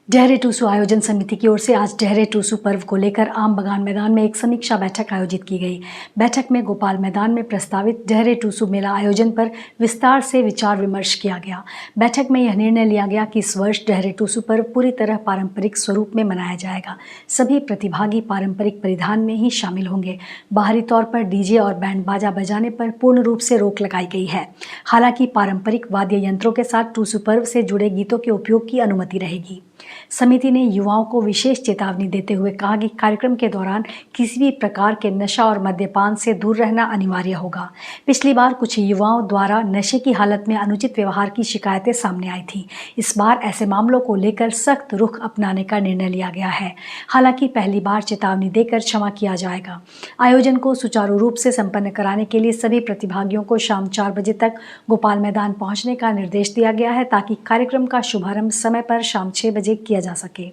डेहरे टूसू आयोजन समिति की ओर से आज डेहरे टूसू पर्व को लेकर आम बगान मैदान में एक समीक्षा बैठक आयोजित की गई। बैठक में गोपाल मैदान में प्रस्तावित डेहरे टूसू मेला आयोजन पर विस्तार से विचार विमर्श किया गया। बैठक में यह निर्णय लिया गया कि इस वर्ष डेहरे टूसू पर्व पूरी तरह पारंपरिक स्वरूप में मनाया जाएगा। सभी प्रतिभागी पारंपरिक परिधान में ही शामिल होंगे। बाहरी तौर पर डीजे और बैंड बाजा बजाने पर पूर्ण रूप से रोक लगाई गई है। हालांकि पारंपरिक वाद्य यंत्रों के साथ टूसू पर्व से जुड़े गीतों के उपयोग की अनुमति रहेगी। समिति ने युवाओं को विशेष चेतावनी देते हुए कहा कि कार्यक्रम के दौरान किसी भी प्रकार के नशा और मद्यपान से दूर रहना अनिवार्य होगा। पिछली बार कुछ युवाओं द्वारा नशे की हालत में अनुचित व्यवहार की शिकायतें सामने आई थी। इस बार ऐसे मामलों को लेकर सख्त रुख अपनाने का निर्णय लिया गया है। हालांकि पहली बार चेतावनी देकर क्षमा किया जाएगा। आयोजन को सुचारू रूप से संपन्न कराने के लिए सभी प्रतिभागियों को शाम 4 बजे तक गोपाल मैदान पहुंचने का निर्देश दिया गया है, ताकि कार्यक्रम का शुभारंभ समय पर शाम 6 बजे किया जा सके।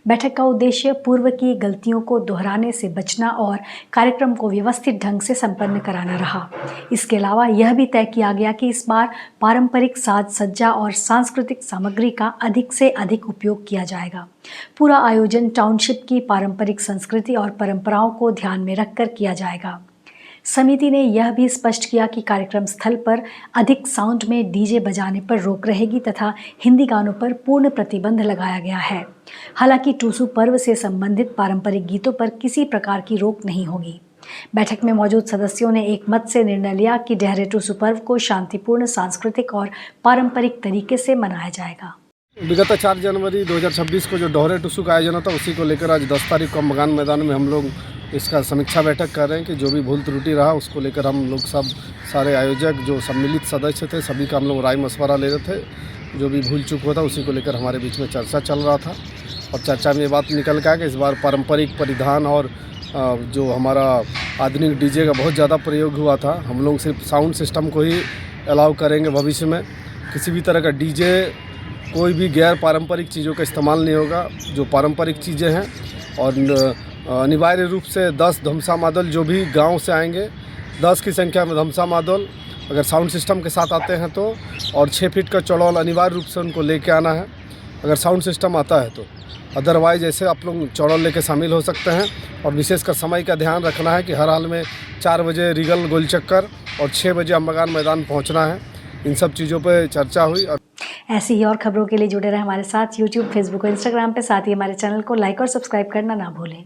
बैठक का उद्देश्य पूर्व की गलतियों को दोहराने से बचना और कार्यक्रम को व्यवस्थित ढंग से संपन्न कराना रहा। इसके अलावा यह भी तय किया गया कि इस बार पारंपरिक साज सज्जा और सांस्कृतिक सामग्री का अधिक से अधिक उपयोग किया जाएगा। पूरा आयोजन टाउनशिप की पारंपरिक संस्कृति और परंपराओं को ध्यान में रखकर किया जाएगा। समिति ने यह भी स्पष्ट किया कि कार्यक्रम स्थल पर अधिक साउंड में डीजे बजाने पर रोक रहेगी तथा हिंदी गानों पर पूर्ण प्रतिबंध लगाया गया है। हालांकि टूसू पर्व से संबंधित पारंपरिक गीतों पर किसी प्रकार की रोक नहीं होगी। बैठक में मौजूद सदस्यों ने एक मत से निर्णय लिया कि डेहरे टूसू पर्व को शांतिपूर्ण, सांस्कृतिक और पारंपरिक तरीके से मनाया जाएगा। विगत 4 जनवरी 2026 को जो डेहरे टूसू का आयोजन था, उसी को लेकर आज 10 तारीख को बगान मैदान में हम लोग इसका समीक्षा बैठक कर रहे हैं कि जो भी भूल त्रुटि रहा उसको लेकर हम लोग सब सारे आयोजक जो सम्मिलित सदस्य थे सभी का हम लोग राय मशवरा ले रहे थे। जो भी भूल चूक हुआ था उसी को लेकर हमारे बीच में चर्चा चल रहा था और चर्चा में ये बात निकल के आया कि इस बार पारंपरिक परिधान और जो हमारा आधुनिक डीजे का बहुत ज़्यादा प्रयोग हुआ था, हम लोग सिर्फ साउंड सिस्टम को ही अलाउ करेंगे। भविष्य में किसी भी तरह का डीजे, कोई भी गैर पारंपरिक चीज़ों का इस्तेमाल नहीं होगा। जो पारंपरिक चीज़ें हैं और अनिवार्य रूप से 10 धमसा मादल जो भी गांव से आएंगे, 10 की संख्या में धमसा मादल अगर साउंड सिस्टम के साथ आते हैं तो, और 6 फीट का चौड़ौल अनिवार्य रूप से उनको लेके आना है अगर साउंड सिस्टम आता है तो। अदरवाइज ऐसे आप लोग चौड़ौल लेके शामिल हो सकते हैं। और विशेषकर समय का ध्यान रखना है कि हर हाल में 4 बजे रीगल गोल चक्कर और 6 बजे अम्बगान मैदान पहुँचना है। इन सब चीज़ों पर चर्चा हुई। ऐसी ही और खबरों के लिए जुड़े रहे हमारे साथ यूट्यूब, फेसबुक और इंस्टाग्राम पे। साथ ही हमारे चैनल को लाइक और सब्सक्राइब करना ना भूलें।